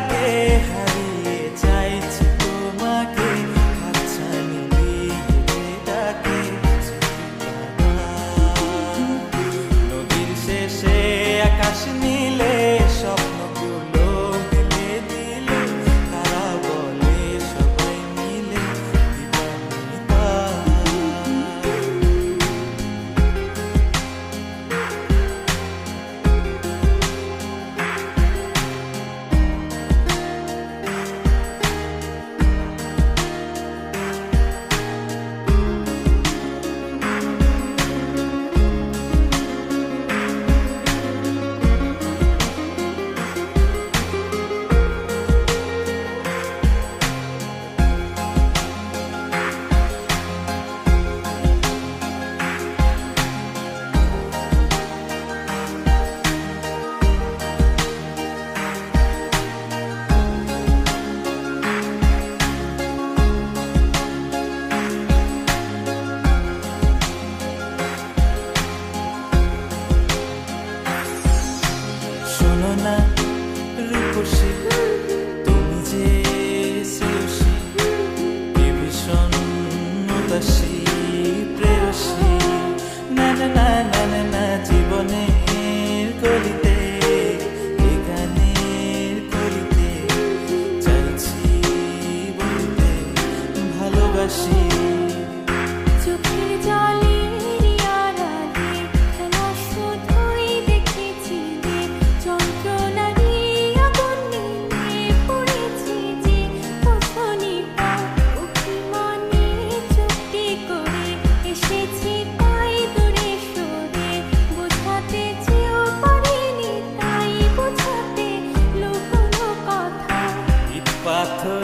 ডাকে হারিয়ে চাইছি তোমাকে, হাতছানি দিয়ে ডাকে নদীর শেষে আকাশ নীলে স্বপ্নগুলো দিলে দিলে, তারা বলে সবাই মিলে দিবানিতা। শোনো না রূপসী, তুমি যে শ্রেয়সী, কি ভীষণ উদাসী প্রেয়সী, না না না না না না, জীবনের কলিতে এ গানের কলিতে চাইছি বলতে ভালোবাসি। চোখের জলের আড়ালে খেলা শুধুই দেখেছি যে, যন্ত্রণারই আগুন নিয়ে পড়েছি যে, কখনিকা অভিমানে চুক্তি করে এসেছি তাই দূরে সরে, বোঝাতে চেয়েও পারিনি তাই বোঝাতে লুকোনো কথা। ইট পাথর